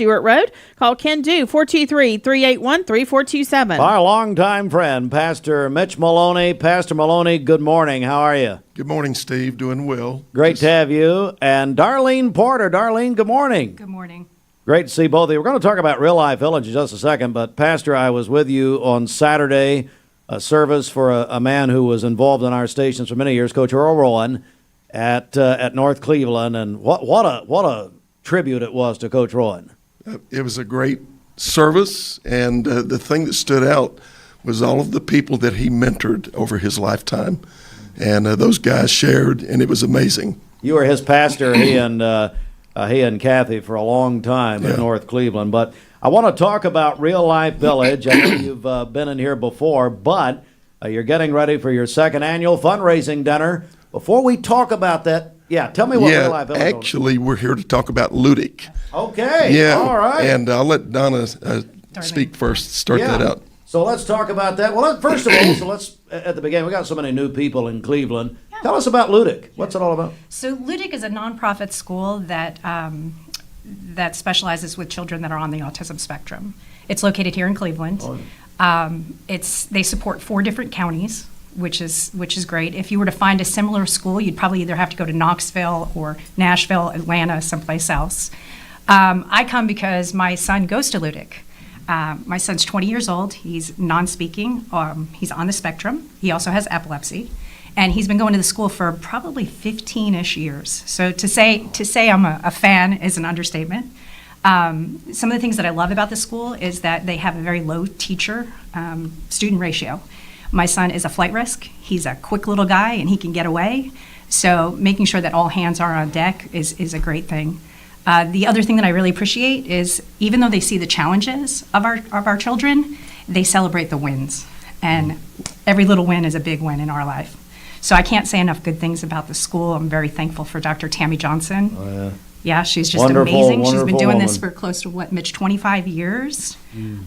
Stewart Road. Call Ken Do, 423-381-3427. Our longtime friend, Pastor Mitch Maloney. Pastor Maloney, good morning. How are you? Good morning, Steve. Doing well. Great to have you. And Darlene Porter. Darlene, good morning. Good morning. Great to see both of you. We're going to talk about Real Life Village in just a second, but Pastor, I was with you on Saturday, a service for a man who was involved in our stations for many years, Coach Earl Rowan, at North Cleveland, and what a tribute it was to Coach Rowan. It was a great service, and the thing that stood out was all of the people that he mentored over his lifetime, and those guys shared, and it was amazing. You were his pastor, he and Kathy, for a long time at North Cleveland. But I want to talk about Real Life Village. I know you've been in here before, but you're getting ready for your second annual fundraising dinner. Before we talk about that, tell me what Real Life Village is. Actually, we're here to talk about Ludic. Okay, all right. And I'll let Donna speak first, start that out. So let's talk about that. Well, first of all, let's, at the beginning, we got so many new people in Cleveland. Tell us about Ludic. What's it all about? So Ludic is a nonprofit school that specializes with children that are on the autism spectrum. It's located here in Cleveland. They support 4 different counties, which is great. If you were to find a similar school, you'd probably either have to go to Knoxville or Nashville, Atlanta, someplace else. I come because my son goes to Ludic. My son's 20 years old. He's non-speaking. He's on the spectrum. He also has epilepsy. And he's been going to the school for probably 15-ish years. So to say I'm a fan is an understatement. Some of the things that I love about the school is that they have a very low teacher-student ratio. My son is a flight risk. He's a quick little guy, and he can get away. So making sure that all hands are on deck is a great thing. The other thing that I really appreciate is even though they see the challenges of our children, they celebrate the wins. And every little win is a big win in our life. So I can't say enough good things about the school. I'm very thankful for Dr. Tammy Johnson. Oh, yeah. Yeah, she's just Wonderful, amazing. She's been doing this woman. for close to, Mitch, 25 years?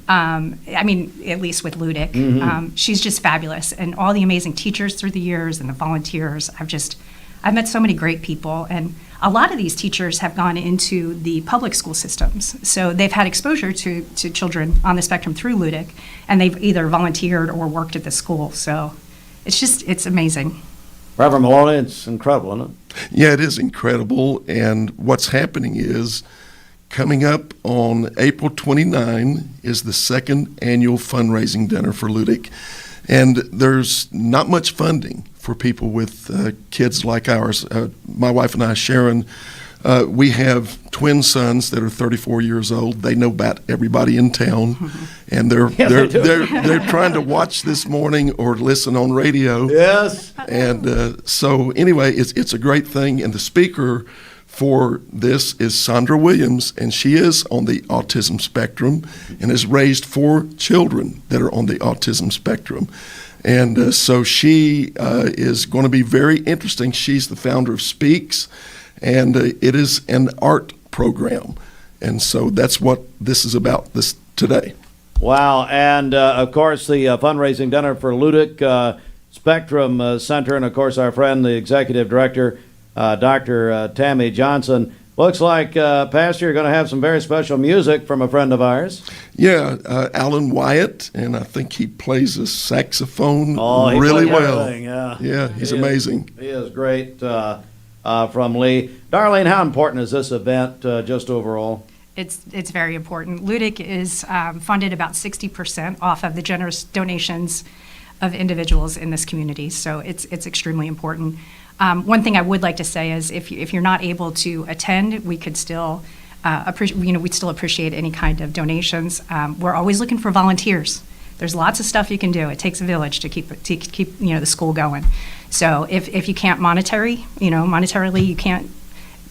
I mean, at least with Ludic. She's just fabulous. And all the amazing teachers through the years and the volunteers. I've met so many great people. And a lot of these teachers have gone into the public school systems. So they've had exposure to children on the spectrum through Ludic, and they've either volunteered or worked at the school. So it's amazing. Reverend Maloney, it's incredible, isn't it? Yeah, it is incredible. And what's happening is coming up on April 29 is the second annual fundraising dinner for Ludic. And there's not much funding for people with kids like ours. My wife and I, Sharon, we have twin sons that are 34 years old. They know about everybody in town, and they're trying to watch this morning or listen on radio. Yes. And so anyway, it's a great thing. And the speaker for this is Sandra Williams, and she is on the autism spectrum and has raised 4 children that are on the autism spectrum. And so she is going to be very interesting. She's the founder of Speaks, and it is an art program. And so that's what this is about this today. Wow. And, of course, the fundraising dinner for Ludic Spectrum Center, and, of course, our friend, the executive director, Dr. Tammy Johnson. Looks like, Pastor, you're going to have some very special music from a friend of ours. Yeah, Alan Wyatt, and I think he plays a saxophone he really plays well. everything, Yeah, he's amazing. He is great from Lee. Darlene, how important is this event just overall? It's very important. Ludic is funded about 60% off of the generous donations of individuals in this community, so it's extremely important. One thing I would like to say is if you're not able to attend, we could still we'd still appreciate any kind of donations. We're always looking for volunteers. There's lots of stuff you can do. It takes a village to keep the school going. So if you can't monetarily you can't.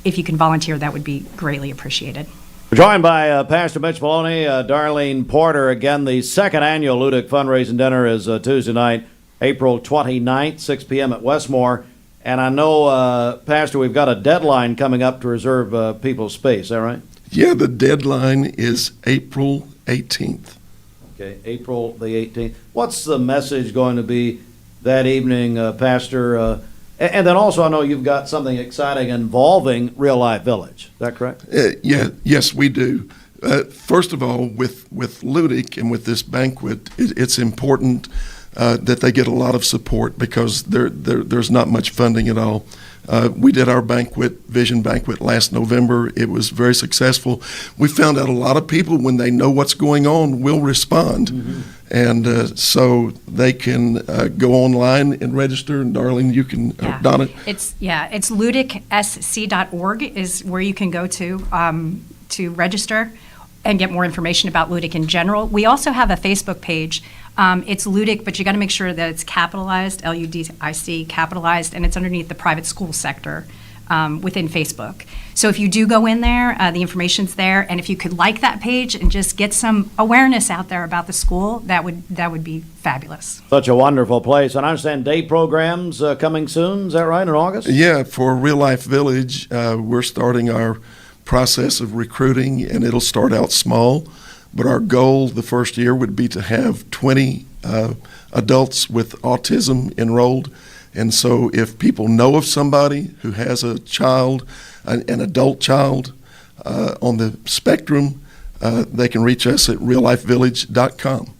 If you can volunteer, that would be greatly appreciated. We're joined by Pastor Mitch Maloney, Darlene Porter. Again, the second annual Ludic fundraising dinner is Tuesday night, April 29th, 6 p.m. at Westmore. And I know, Pastor, we've got a deadline coming up to reserve people's space. Is that right? Yeah, the deadline is April 18th. Okay, April the 18th. What's the message going to be that evening, Pastor? And then also, I know you've got something exciting involving Real Life Village. Is that correct? Yes, we do. First of all, with Ludic and with this banquet, it's important that they get a lot of support because there's not much funding at all. We did our vision banquet last November. It was very successful. We found out a lot of people, when they know what's going on, will respond. Mm-hmm. And so they can go online and register. And Darlene, you can, Donna? It's ludicsc.org is where you can go to register and get more information about Ludic in general. We also have a Facebook page. It's Ludic, but you got to make sure that it's capitalized, Ludic, capitalized, and it's underneath the private school sector within Facebook. So if you do go in there, the information's there, and if you could like that page and just get some awareness out there about the school, that would be fabulous. Such a wonderful place. And I understand day programs coming soon. Is that right, in August? Yeah, for Real Life Village, we're starting our process of recruiting, and it'll start out small. But our goal the first year would be to have 20 adults with autism enrolled. And so if people know of somebody who has a child, an adult child on the spectrum, they can reach us at reallifevillage.com.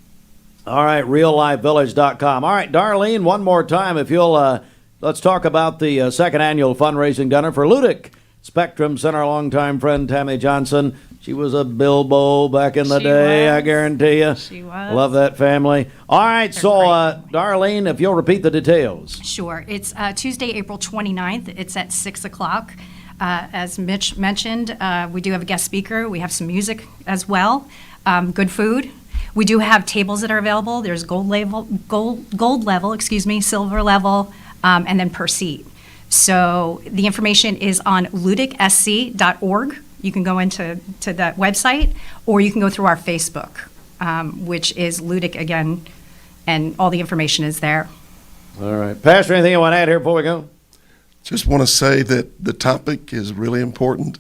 All right, reallifevillage.com. All right, Darlene, one more time, if you'll, let's talk about the second annual fundraising dinner for Ludic Spectrum Center longtime friend Tammy Johnson. She was a Bilbo back in the day, I guarantee you. She was. Love that family. All right, Darlene, if you'll repeat the details. Sure. It's Tuesday, April 29th. It's at 6 o'clock. As Mitch mentioned, we do have a guest speaker. We have some music as well. Good food. We do have tables that are available. There's gold level, silver level, and then per seat. So the information is on ludicsc.org. You can go into that website, or you can go through our Facebook, which is Ludic again, and all the information is there. All right. Pastor, anything you want to add here before we go? Just want to say that the topic is really important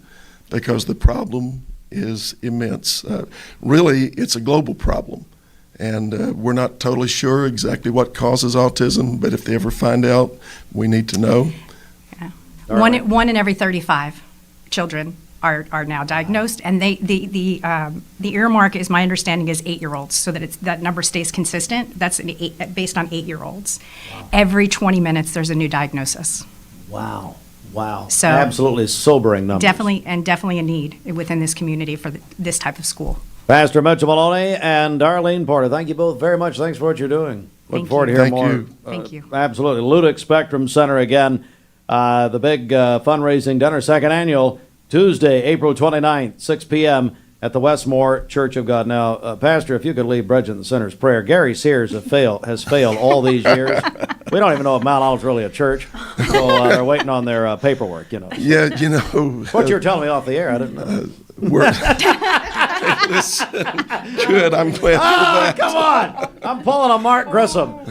because the problem is immense. Really, it's a global problem. And we're not totally sure exactly what causes autism, but if they ever find out, we need to know. Yeah. Right. One in every 35 children are now diagnosed, and the earmark, is my understanding, is 8-year-olds, so that that number stays consistent. That's based on 8-year-olds. Wow. Every 20 minutes, there's a new diagnosis. Wow. So absolutely sobering numbers. Definitely a need within this community for this type of school. Pastor Mitchell Maloney and Darlene Porter, thank you both very much. Thanks for what you're doing. Look forward to hearing more. Thank you. Absolutely. Ludic Spectrum Center again. The big fundraising dinner, second annual, Tuesday, April 29th, 6 p.m. at the Westmore Church of God. Now, Pastor, if you could lead Bridget in the sinner's prayer. Gary Sears has failed all these years. We don't even know if Mount Olive's really a church, so they're waiting on their paperwork, Yeah, What you were telling me off the air, I didn't know. Listen, good, I'm glad for that. Come on! I'm pulling a Mark Grissom.